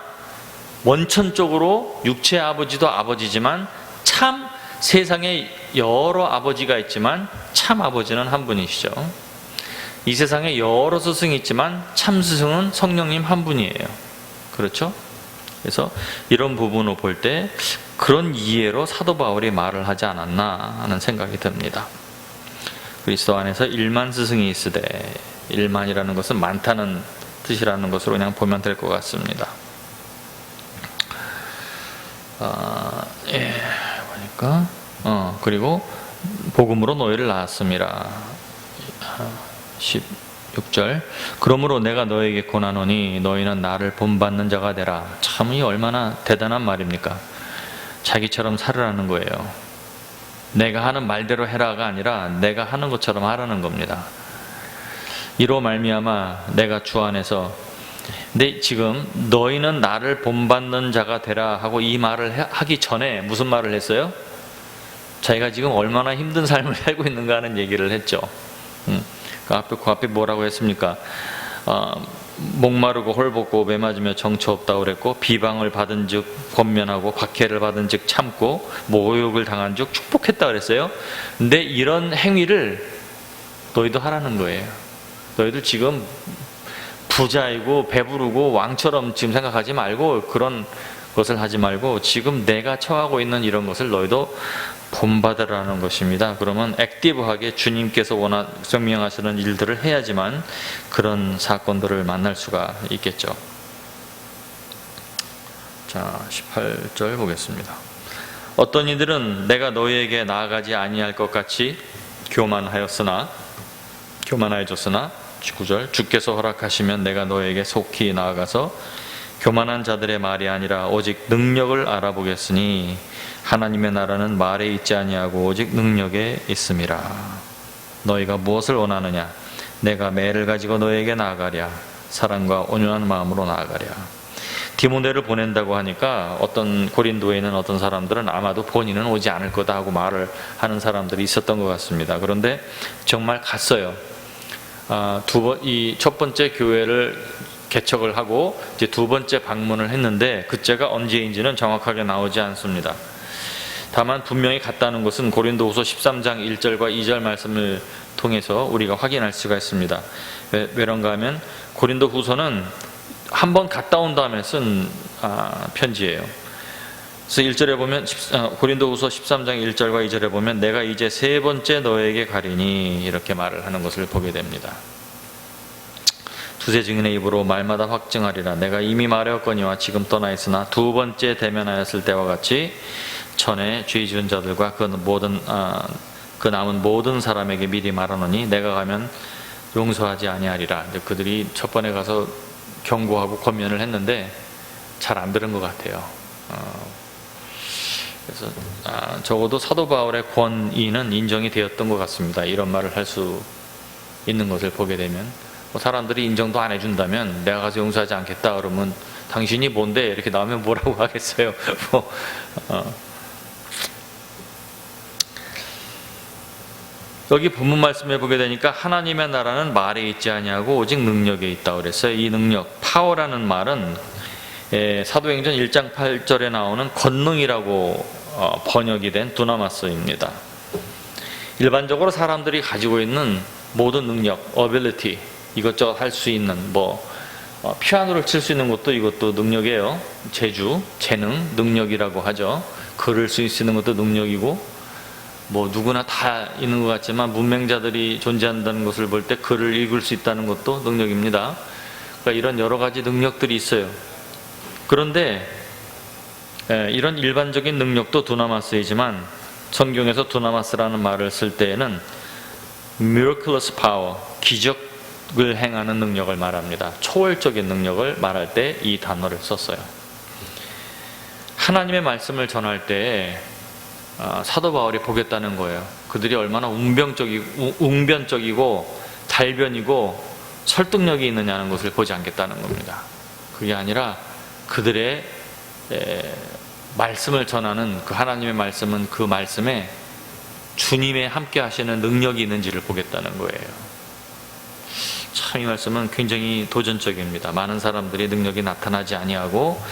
원천적으로 육체의 아버지도 아버지지만, 참 세상에 여러 아버지가 있지만 참 아버지는 한 분이시죠. 이 세상에 여러 스승이 있지만 참 스승은 성령님 한 분이에요. 그렇죠? 그래서 이런 부분을 볼 때 그런 이해로 사도 바울이 말을 하지 않았나 하는 생각이 듭니다. 그리스도 안에서 1만 스승이 있으되, 1만이라는 것은 많다는 뜻이라는 것으로 그냥 보면 될 것 같습니다. 보니까 그리고 복음으로 너희를 낳았음이라. 16절 그러므로 내가 너에게 권하노니 너희는 나를 본받는 자가 되라. 참 이 얼마나 대단한 말입니까? 자기처럼 살으라는 거예요. 내가 하는 말대로 해라가 아니라 내가 하는 것처럼 하라는 겁니다. 이로 말미암아 내가 주 안에서 근데 지금 너희는 나를 본받는 자가 되라 하고 이 말을 하기 전에 무슨 말을 했어요? 자기가 지금 얼마나 힘든 삶을 살고 있는가 하는 얘기를 했죠. 그 앞에 뭐라고 했습니까? 목마르고 헐벗고 매맞으며 정처 없다고 그랬고, 비방을 받은 즉 권면하고 박해를 받은 즉 참고 모욕을 당한 즉 축복했다 그랬어요. 근데 이런 행위를 너희도 하라는 거예요. 너희들 지금 부자이고 배부르고 왕처럼 지금 생각하지 말고, 그런 것을 하지 말고 지금 내가 처하고 있는 이런 것을 너희도 본받으라는 것입니다. 그러면 액티브하게 주님께서 명령하시는 일들을 해야지만 그런 사건들을 만날 수가 있겠죠. 자, 18절 보겠습니다. 어떤 이들은 내가 너희에게 나아가지 아니할 것 같이 교만하였으나 19절 주께서 허락하시면 내가 너에게 속히 나아가서 교만한 자들의 말이 아니라 오직 능력을 알아보겠으니 하나님의 나라는 말에 있지 아니하고 오직 능력에 있음이라. 너희가 무엇을 원하느냐? 내가 매를 가지고 너에게 나아가랴. 사랑과 온유한 마음으로 나아가랴. 디모데를 보낸다고 하니까 어떤 고린도에 있는 어떤 사람들은 아마도 본인은 오지 않을 거다 하고 말을 하는 사람들이 있었던 것 같습니다. 그런데 정말 갔어요. 이 첫 번째 교회를 개척을 하고 이제 두 번째 방문을 했는데 그때가 언제인지는 정확하게 나오지 않습니다. 다만 분명히 갔다는 것은 고린도후서 13장 1절과 2절 말씀을 통해서 우리가 확인할 수가 있습니다. 왜런가 하면 고린도후서는 한번 갔다 온 다음에 쓴 편지예요. 그래서 1절에 보면 고린도후서 13장 1절과 2절에 보면 내가 이제 세 번째 너에게 가리니 이렇게 말을 하는 것을 보게 됩니다. 두세 증인의 입으로 말마다 확증하리라. 내가 이미 말하였거니와 지금 떠나 있으나 두 번째 대면하였을 때와 같이 전에 죄 지은 자들과 그 남은 모든 사람에게 미리 말하노니 내가 가면 용서하지 아니하리라. 그들이 첫 번에 가서 경고하고 권면을 했는데 잘 안 들은 것 같아요. 그래서 적어도 사도 바울의 권위는 인정이 되었던 것 같습니다. 이런 말을 할 수 있는 것을 보게 되면 사람들이 인정도 안 해준다면 내가 가서 용서하지 않겠다 그러면 당신이 뭔데 이렇게 나오면 뭐라고 하겠어요. 여기 본문 말씀에 보게 되니까 하나님의 나라는 말에 있지 아니하고 오직 능력에 있다고 그랬어요. 이 능력, 파워라는 말은 사도행전 1장 8절에 나오는 권능이라고 번역이 된 두나마스입니다. 일반적으로 사람들이 가지고 있는 모든 능력, ability, 이것저것 할 수 있는 피아노를 칠 수 있는 것도 이것도 능력이에요. 재능, 능력이라고 하죠. 글을 쓸 수 있는 것도 능력이고 누구나 다 있는 것 같지만 문맹자들이 존재한다는 것을 볼 때 글을 읽을 수 있다는 것도 능력입니다. 그러니까 이런 여러 가지 능력들이 있어요. 그런데 이런 일반적인 능력도 두나마스이지만 성경에서 두나마스라는 말을 쓸 때에는 miraculous power, 기적을 행하는 능력을 말합니다. 초월적인 능력을 말할 때 이 단어를 썼어요. 하나님의 말씀을 전할 때 사도 바울이 보겠다는 거예요. 그들이 얼마나 웅변적이고 달변이고 설득력이 있느냐는 것을 보지 않겠다는 겁니다. 그게 아니라 그들의 말씀을 전하는 그 하나님의 말씀은 그 말씀에 주님의 함께 하시는 능력이 있는지를 보겠다는 거예요. 참 이 말씀은 굉장히 도전적입니다. 많은 사람들이 능력이 나타나지 아니하고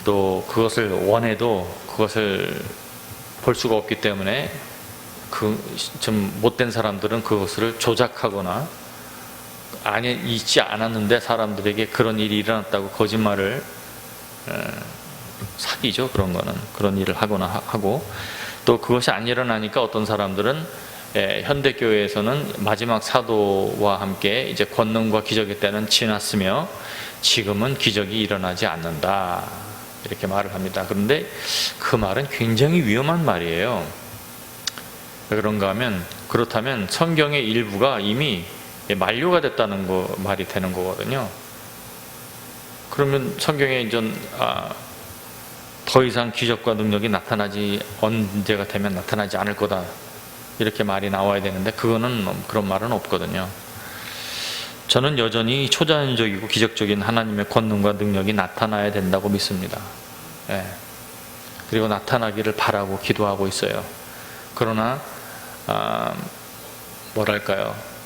또 그것을 원해도 그것을 볼 수가 없기 때문에 좀 못된 사람들은 그것을 조작하거나 있지 않았는데 사람들에게 그런 일이 일어났다고 거짓말을 사기죠. 그런 일을 하거나 하고 또 그것이 안 일어나니까 어떤 사람들은 현대 교회에서는 마지막 사도와 함께 이제 권능과 기적의 때는 지났으며 지금은 기적이 일어나지 않는다, 이렇게 말을 합니다. 그런데 그 말은 굉장히 위험한 말이에요. 왜 그런가 하면, 그렇다면 성경의 일부가 이미 만료가 됐다는 말이 되는 거거든요. 그러면 성경에 이제 더 이상 기적과 능력이 언제가 되면 나타나지 않을 거다, 이렇게 말이 나와야 되는데 그거는 그런 말은 없거든요. 저는 여전히 초자연적이고 기적적인 하나님의 권능과 능력이 나타나야 된다고 믿습니다. 그리고 나타나기를 바라고 기도하고 있어요. 그러나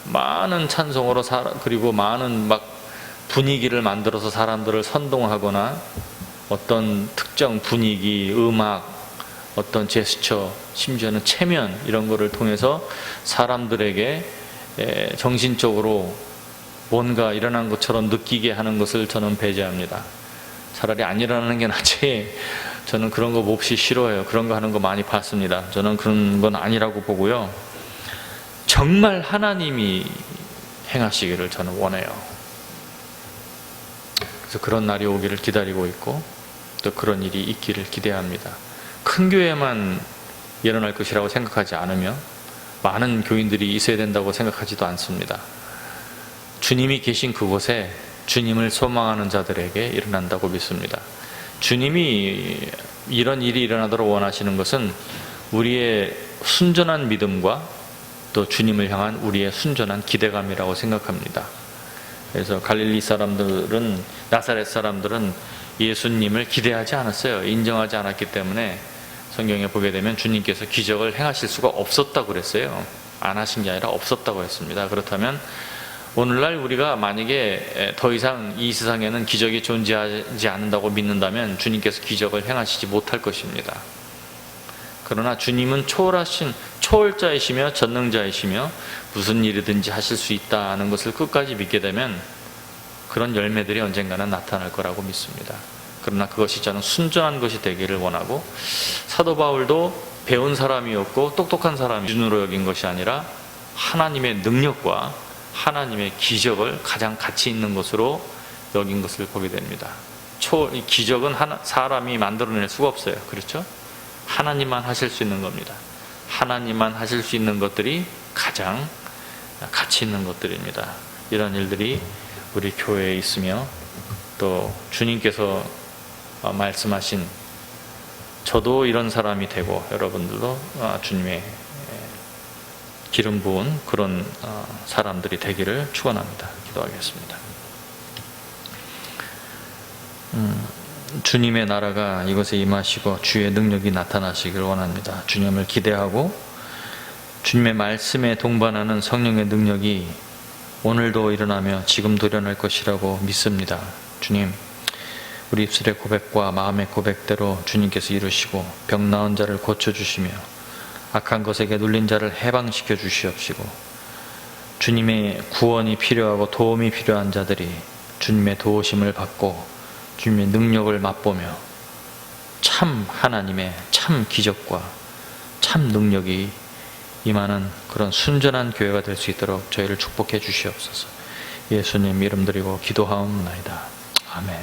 많은 찬송으로 그리고 많은 분위기를 만들어서 사람들을 선동하거나 어떤 특정 분위기, 음악, 어떤 제스처, 심지어는 체면, 이런 거를 통해서 사람들에게 정신적으로 뭔가 일어난 것처럼 느끼게 하는 것을 저는 배제합니다. 차라리 안 일어나는 게 낫지. 저는 그런 거 몹시 싫어해요. 그런 거 하는 거 많이 봤습니다. 저는 그런 건 아니라고 보고요. 정말 하나님이 행하시기를 저는 원해요. 그래서 그런 날이 오기를 기다리고 있고 또 그런 일이 있기를 기대합니다. 큰 교회만 일어날 것이라고 생각하지 않으며 많은 교인들이 있어야 된다고 생각하지도 않습니다. 주님이 계신 그곳에 주님을 소망하는 자들에게 일어난다고 믿습니다. 주님이 이런 일이 일어나도록 원하시는 것은 우리의 순전한 믿음과 또 주님을 향한 우리의 순전한 기대감이라고 생각합니다. 그래서 갈릴리 사람들은, 나사렛 사람들은 예수님을 기대하지 않았어요. 인정하지 않았기 때문에 성경에 보게 되면 주님께서 기적을 행하실 수가 없었다고 그랬어요. 안 하신 게 아니라 없었다고 했습니다. 그렇다면 오늘날 우리가 만약에 더 이상 이 세상에는 기적이 존재하지 않는다고 믿는다면 주님께서 기적을 행하시지 못할 것입니다. 그러나 주님은 초월자이시며 전능자이시며 무슨 일이든지 하실 수 있다는 것을 끝까지 믿게 되면 그런 열매들이 언젠가는 나타날 거라고 믿습니다. 그러나 그것이 저는 순전한 것이 되기를 원하고, 사도 바울도 배운 사람이었고 똑똑한 사람이 기준으로 여긴 것이 아니라 하나님의 능력과 하나님의 기적을 가장 가치 있는 것으로 여긴 것을 보게 됩니다. 기적은 사람이 만들어낼 수가 없어요. 그렇죠? 하나님만 하실 수 있는 겁니다. 하나님만 하실 수 있는 것들이 가장 가치 있는 것들입니다. 이런 일들이 우리 교회에 있으며 또 주님께서 말씀하신 저도 이런 사람이 되고 여러분들도 주님의 기름 부은 그런 사람들이 되기를 축원합니다. 기도하겠습니다. 주님의 나라가 이곳에 임하시고 주의 능력이 나타나시길 원합니다. 주님을 기대하고 주님의 말씀에 동반하는 성령의 능력이 오늘도 일어나며 지금도 일어날 것이라고 믿습니다. 주님, 우리 입술의 고백과 마음의 고백대로 주님께서 이루시고 병 나은 자를 고쳐주시며 악한 것에게 눌린 자를 해방시켜 주시옵시고, 주님의 구원이 필요하고 도움이 필요한 자들이 주님의 도우심을 받고 주님의 능력을 맛보며 참 하나님의 참 기적과 참 능력이 임하는 그런 순전한 교회가 될 수 있도록 저희를 축복해 주시옵소서. 예수님 이름 드리고 기도하옵나이다. 아멘.